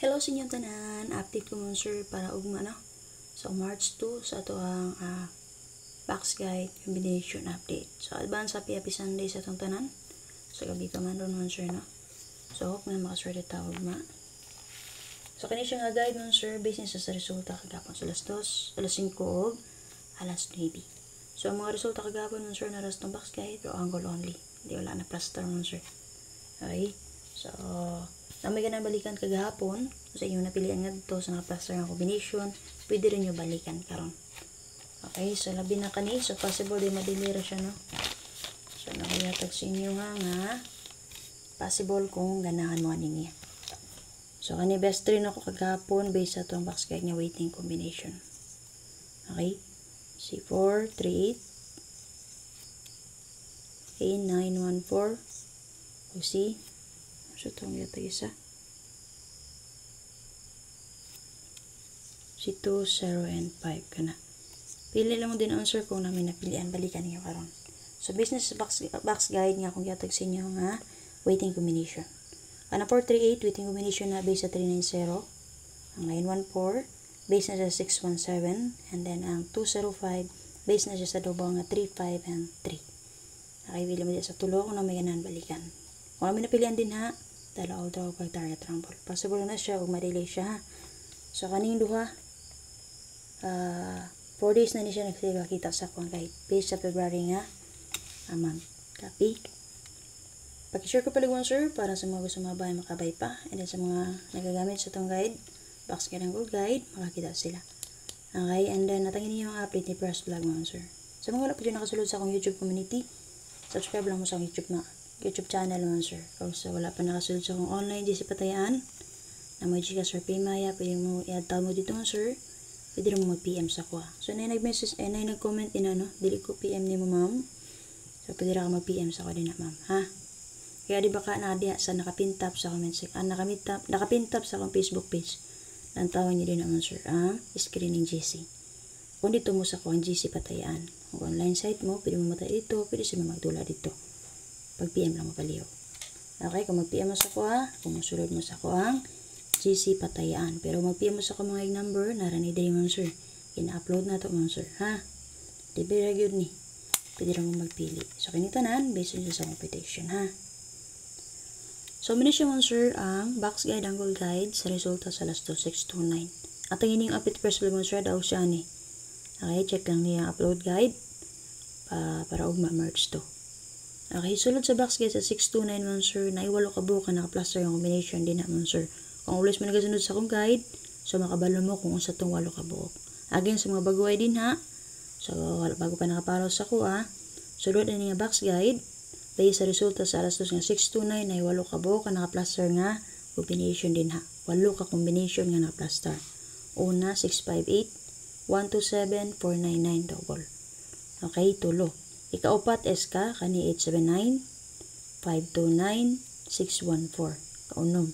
Hello sa inyong tanan, update ko mong sir para ugma no. So March 2 sa ato ang box guide combination update. So advance happy Sunday sa atong tanan. So gabi ka man ron mong sir no. So hope na makaswerte ta ugma. So kani siya nga guide mong sir based sa resulta kagapon sa alas 2, alas 5 ug alas 9. So ang mga resulta kagapon mong sir na ras box guide o angle only. Hindi wala na plaster mong sir. Okay? So may ganang balikan kagahapon sa inyong napilian nga dito sa mga plaster nga combination, pwede rin nyo balikan karon. Okay, so labi na kani, so possible din madilira siya no. So nakayatag sa inyo nga possible kung ganahan mo ninyo. So kani best rin ako kagahapon based sa itong box guide nga waiting combination. Okay, C4, 3, 8, 9, 1, 4, o C. So itong yatag isa. Si 2, 0, and 5 ka na. Pili lang mo din answer kung namin napilian. Balikan niyo karon. So business box guide nga kung yatag sa inyo nga waiting combination. Ana 438 waiting combination na based sa 390. Ang 914 based na sa 617. And then ang 205 based na siya sa double nga 35 and 3. Pili mo din sa tulo kung na may ganahan balikan. Kung namin napilian din ha, dala all draw pag target rumble. Possible na siya o ma-delay siya ha. So kaning duha 4 days na ni siya nagsikakita sa akong guide based sa February nga a month. Copy. Pag-share ko paligwan sir para sa mga gusto mabay makabay pa, and then sa mga nagagamit sa itong guide, box guide ang gold guide, makakita sila. Okay, and then natangin niyo yung update ni Press Vlog mga sir. Sa mga wala po dyan nakasulod sa akong YouTube community, subscribe lang mo sa akong YouTube channel mga sir. Kung sa wala pa nakasulod sa akong online GC Patayan na may Gcash or Paymaya, pwede mo i-add mo dito mga sir. Pwede rin mo mag-PM sa ko. So, na nag-message, na nag-comment din dili ko PM ni mo ma'am. So, pwede rin ka mag-PM sa ko din na ma'am, ha? Kaya di ba ka nadia sa nakapintap sa comment section, nakapintap sa akong Facebook page. Lantawan niyo din naman sir, screening GC. Kung dito mo sa ko ang GC Patayan. Kung online site mo, pwede mo matay dito, pwede siya magdula dito. Pag-PM lang mo paliw. Okay, kung mag-PM mo sa ko kung masulod mo sa ko ang GC Patayan. Pero mag-PM mo sa ko mga number, narani din mo sir. Ina-upload na to mo sir, ha? Di ba yun ni? Pwede rin mo magpili. So, kinitanan, based on sa competition, ha? So, minisya mo sir ang box guide, angle guide sa resulta sa last 2629. At ang ining update first mo sir, daw siya ni. Okay, check lang niya upload guide para ugma merge to. Okay, sulod sa box guide sa 629 mo sir, naiwalo ka buka naka-plaster yung combination din na mo sir. Kung ulit mo nagasunod sa akong guide, so makabalo mo kung unsa tong walo ka buok. Again, sa mga baguay din ha. So, bago pa nakaparaw sa ko sulod na nga box guide, based sa resulta sa alas 2 nga 629 na walo ka buok naka-plaster nga combination din ha. Walo ka combination nga naka-plaster. Una, 658, 127, 499 double. Okay, tulo. Ikaupat SK, kani 879, 529, 614. Kaunom.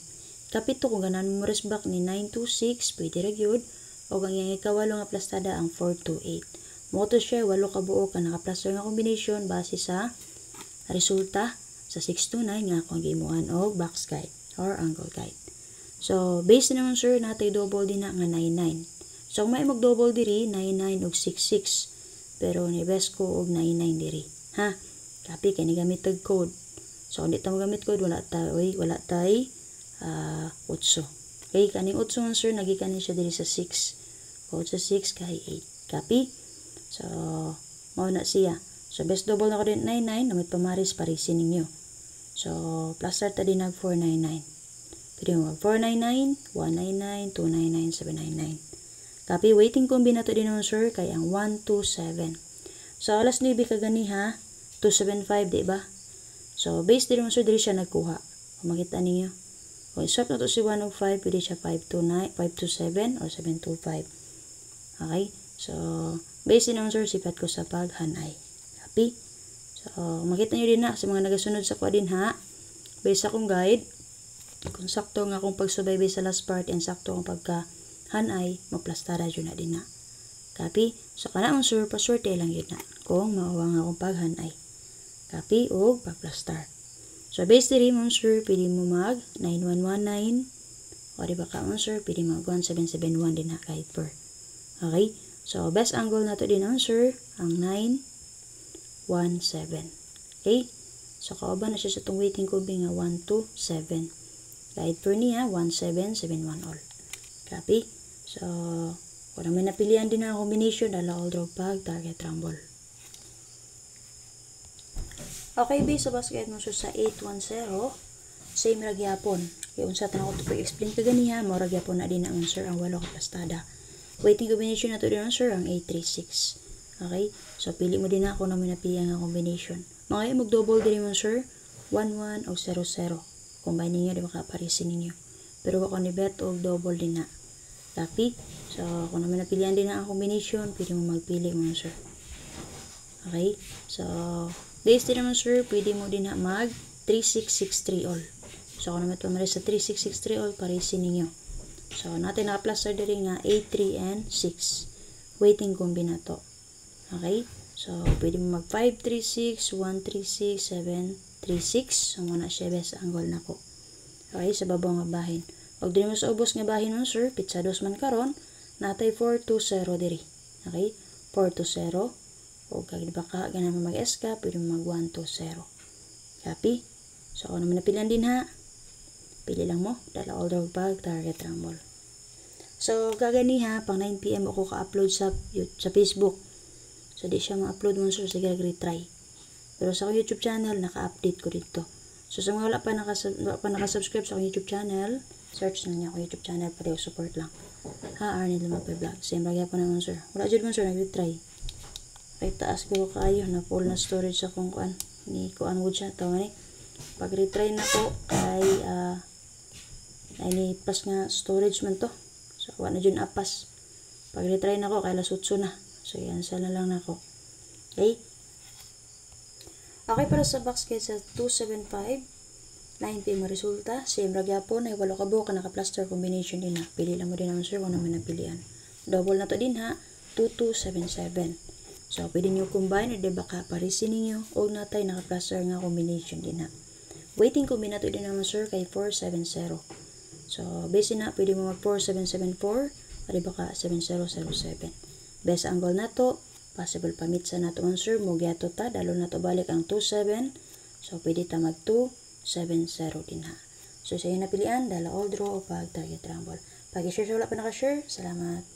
Kapito kung ganan mo resback ni 926, pwede ra gyud. O ang iyang ikawalo nga plastada ang 428. Moto share, walo ka buo ka naka-plaster nga combination base sa resulta sa 629 nga akong gimuan o box guide or angle guide. So, base naman sir, natay double din na nga 99. So, kung may mag-double diri, 99 og 66. Pero, ni-best ko og 99 diri. Ha? Copy, kaya ni-gamit tag code. So, kung di ta magamit code, wala tay 8. Okay, kaning 8 man sir, nagikanin siya diri sa 6. Code sa 6 kay 8. Copy? So, mao na siya. So, best double na ko din 99, namit pamaris parisin ninyo. So, plus ta din nag 499. Pwede mo mag 499, 199, 299, 799. Copy, waiting combinato din naman sir, kay ang 127. So, alas 9 ka gani ha, 275, di ba? So, base din naman sir, diri siya nagkuha. Kung makita ninyo. Kung swap na to si 105, pwede siya 529, 527 or 725. Okay? So, base din naman sir, sipat ko sa paghanay. Copy? So, makita nyo din na sa mga nagasunod sa kwa din ha. Base akong guide, kung sakto nga akong pagsubaybay sa last part and sakto akong pagkahanay, maplastara yun na din na. Copy? So, kanaon sir, paswerte lang yun na. Kung mauwa nga akong paghanay. Copy o pagplastar. So, based diri mo sir, pwede mo mag 9119, O di ba ka answer, pwede mag 1771 din ha kahit per. Okay? So, best angle na to din answer, ang 917. Okay? So, kauban na siya sa itong weighting cubing nga 1 to 7. Kahit per niya, 1771 all. Copy? So, kung naman napilihan din ang combination, dala all draw pag target rumble. Okay, base sa basket mo sa 810, same ra gyapon. Kaya unsa tan ako to explain kaganiha, mo ra gyapon na din ang answer ang 8 ka plastada. Weighting combination na to din answer ang 836. Okay? So pili mo din ako na may napili ang combination. Mga mag double din mo answer 11 o 00. Combine niyo di makaparisin ninyo. Pero ako ni bet og double din na. Copy? So kung naman napilihan din ang combination, pwede mo magpili mo answer. Okay? So based din naman sir, pwede mo din na mag 3663 all. So, kung naman pamari sa 3663 all, parisin ninyo. So, natin naka-plaster din nga 83 and 6. Weighting kombinato. Okay? So, pwede mo mag 536, 136, 736. So, muna siya best angle na ko. Okay? Sa babaw nga bahin. Pag din mo sa ubos nga bahin nun sir, pitsados man karon, natay 420 diri. Okay? 420. O kag di ba ka ganun mag-SK, pwede mo mag 120. Copy? So, kung naman napilihan din ha, pili lang mo, dala all draw pag target rumble. So, kagani ha, pang 9 PM ako ka-upload sa Facebook. So, di siya ma-upload mo sir, sige retry. Pero sa akong YouTube channel, naka-update ko dito. So, sa mga wala pa nakasubscribe sa akong YouTube channel, search na niya akong YouTube channel, pati support lang. Ha, Arnel Lumapay Vlog. Same bagay po naman sir. Wala dyan mo sir, nag-retry. Ay taas ko kayo na full na storage sa kung kuan ni kuan wood siya tawa ni pag retry na ko kay ay ni pas nga storage man to so wala na jud apas pag retry na ko kay lasutso na so yan sana lang nako okay para sa box kay sa 275 9 PM resulta same ra gyapon ay walo ka buok naka plaster combination din na pili lang mo din ang answer kung naman napilian double na to din ha 2277. So, pwede nyo combine o diba ka parisin ninyo o natay naka-plaster nga combination din na. Weighting combinato din naman sir kay 470. So, base na, pwede mo mag 4774 o diba ka 7007. Best angle na to, possible pamit sa nato answer, mo gyato ta, dalo na to balik ang 27. So, pwede ta mag 270 din ha. So, sa iyo napilian, dala all draw o pag target rumble. Pag-share sa wala pa naka-share, salamat.